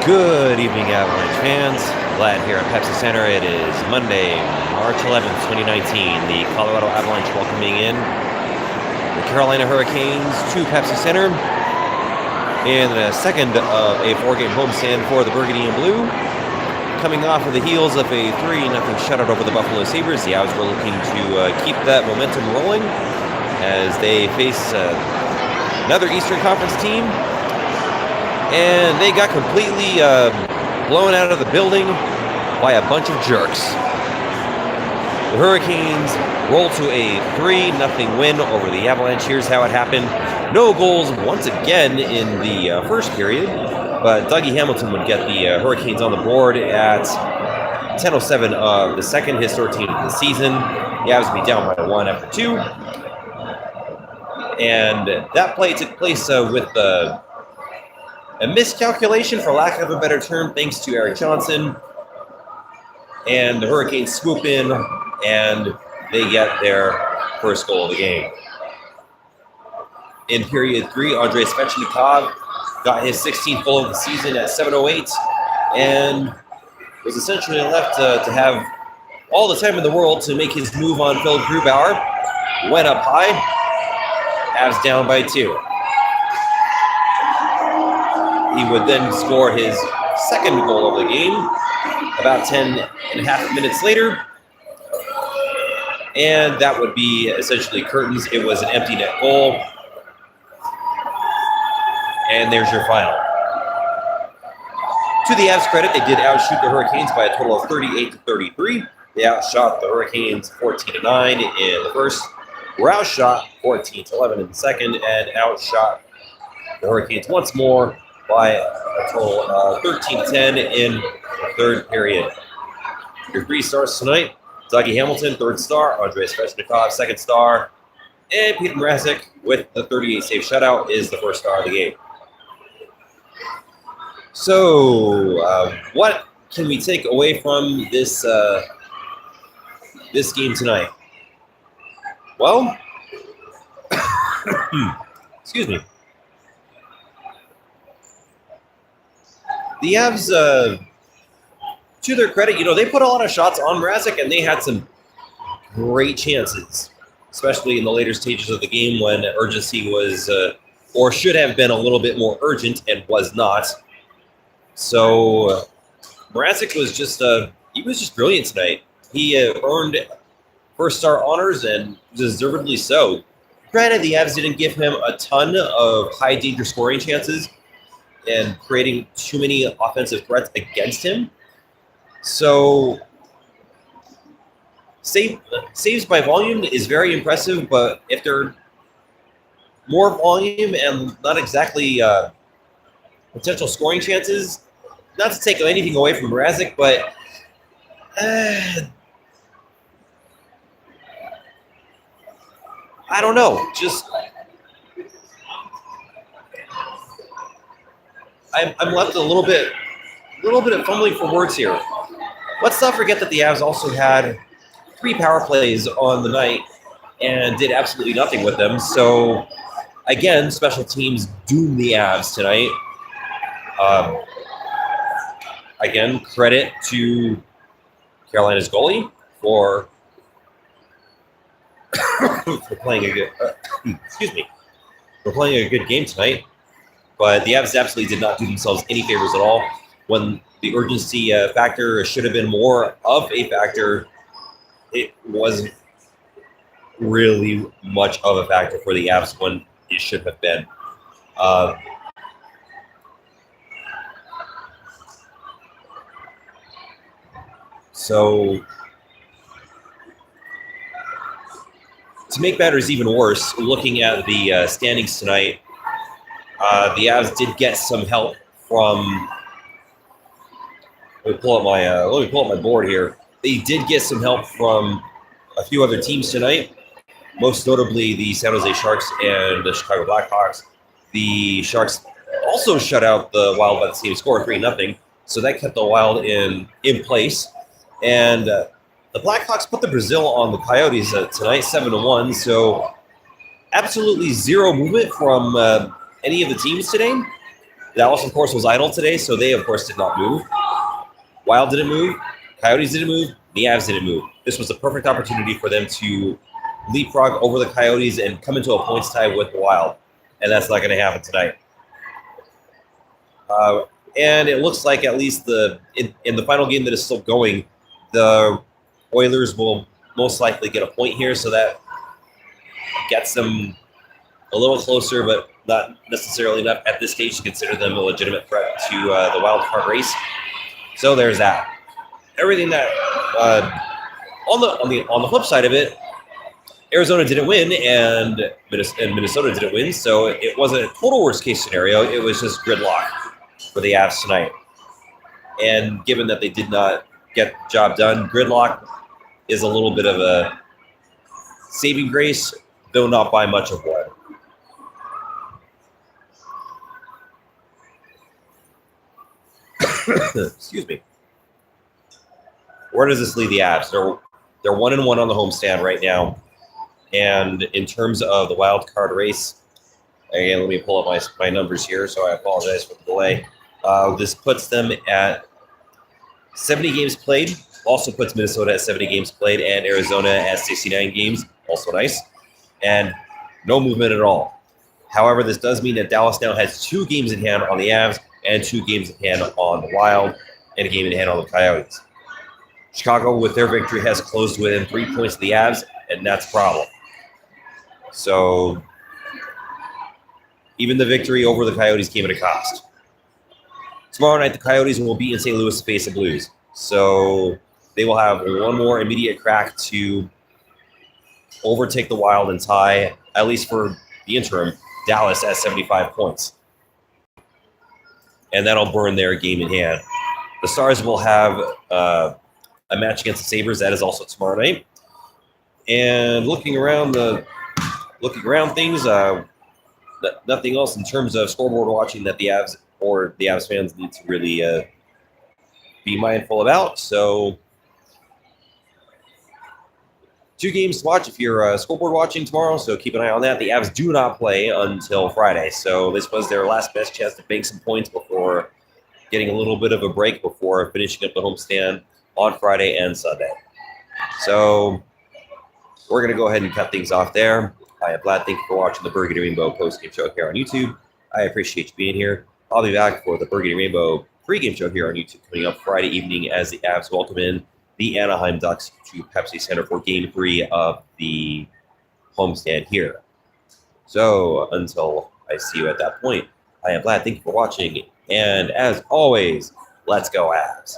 Good evening, Avalanche fans. Glad here at Pepsi Center. It is Monday, March 11th, 2019. The Colorado Avalanche welcoming in the Carolina Hurricanes to Pepsi Center in the second of a four-game homestand for the Burgundy and Blue. Coming off of the heels of a 3-0 shutout over the Buffalo Sabres, the Avs were looking to keep that momentum rolling as they face another Eastern Conference team. And they got completely blown out of the building by a bunch of jerks. The Hurricanes roll to a 3-0 win over the Avalanche. Here's how it happened. No goals once again in the first period, but Dougie Hamilton would get the Hurricanes on the board at 10:07 of the second, his 13th of the season. The Avs would be down by 1 after 2. And that play took place with a miscalculation, for lack of a better term, thanks to Eric Johnson. And the Hurricanes swoop in, and they get their first goal of the game. In period 3, Andrei Svechnikov got his 16th goal of the season at 7:08, and was essentially left to have all the time in the world to make his move on Phil Grubauer. Went up high, Avs down by 2. He would then score his second goal of the game about 10.5 minutes later. And that would be essentially curtains. It was an empty net goal. And there's your final. To the Avs' credit, they did outshoot the Hurricanes by a total of 38-33. They outshot the Hurricanes 14-9 in the first. Were outshot 14-11 in the second, and outshot the Hurricanes once more by a total of 13-10 in the third period. Your 3 stars tonight: Dougie Hamilton, 3rd star; Andrei Svechnikov, 2nd star; and Peter Mrazek with the 38-save shutout is the 1st star of the game. So, what can we take away from this this game tonight? Well, excuse me. The Avs, to their credit, they put a lot of shots on Mrazek, and they had some great chances, especially in the later stages of the game when urgency was, or should have been, a little bit more urgent and was not. So Mrazek was just, he was just brilliant tonight. He earned 1st star honors, and deservedly so. Granted, the Avs didn't give him a ton of high danger scoring chances and creating too many offensive threats against him. So saves by volume is very impressive, but if they're more volume and not exactly potential scoring chances, not to take anything away from Mrazek, but I don't know. Just I'm left a little bit of fumbling for words here. Let's not forget that the Avs also had 3 power plays on the night and did absolutely nothing with them. So, again, special teams doomed the Avs tonight. Again, credit to Carolina's goalie for playing a good for playing a good game tonight. But the Avs absolutely did not do themselves any favors at all. When the urgency factor should have been more of a factor, it wasn't really much of a factor for the Avs when it should have been. So, to make matters even worse, looking at the standings tonight, the Avs did get some help from. Let me pull up my board here. They did get some help from a few other teams tonight, most notably the San Jose Sharks and the Chicago Blackhawks. The Sharks also shut out the Wild by the same score, 3-0. So that kept the Wild in place. And the Blackhawks put the Brazil on the Coyotes tonight, 7-1. So absolutely zero movement from any of the teams today. Dallas, of course, was idle today, so they, of course, did not move. Wild didn't move. Coyotes didn't move. The Avs didn't move. This was the perfect opportunity for them to leapfrog over the Coyotes and come into a points tie with the Wild. And that's not going to happen tonight. And it looks like at least in the final game that is still going, the Oilers will most likely get a point here, so that gets them a little closer, but not necessarily enough at this stage to consider them a legitimate threat to the wild card race. So there's that. Everything that on the flip side of it, Arizona didn't win and Minnesota didn't win, so it wasn't a total worst case scenario. It was just gridlock for the Avs tonight. And given that they did not get the job done, gridlock is a little bit of a saving grace, though not by much of one. Excuse me. Where does this leave the Avs? They're 1-1 on the homestand right now. And in terms of the wild card race, again, let me pull up my numbers here, so I apologize for the delay. This puts them at 70 games played, also puts Minnesota at 70 games played, and Arizona at 69 games, also nice, and no movement at all. However, this does mean that Dallas now has 2 games in hand on the Avs and 2 games in hand on the Wild and a game in hand on the Coyotes. Chicago, with their victory, has closed within 3 points of the Avs, and that's a problem. So even the victory over the Coyotes came at a cost. Tomorrow night, the Coyotes will be in St. Louis to face the Blues. So they will have one more immediate crack to overtake the Wild and tie, at least for the interim, Dallas at 75 points. And that'll burn their game in hand. The Stars will have a match against the Sabres. That is also tomorrow night. And looking around things, nothing else in terms of scoreboard watching that the Avs fans need to really be mindful about. So 2 games to watch if you're scoreboard watching tomorrow, so keep an eye on that. The Avs do not play until Friday, so this was their last best chance to bank some points before getting a little bit of a break before finishing up the homestand on Friday and Sunday. So we're going to go ahead and cut things off there. I am glad. Thank you for watching the Burgundy Rainbow postgame show here on YouTube. I appreciate you being here. I'll be back for the Burgundy Rainbow pregame show here on YouTube coming up Friday evening as the Avs welcome in the Anaheim Ducks to Pepsi Center for Game 3 of the homestand here. So until I see you at that point, I am glad. Thank you for watching. And as always, let's go Avs.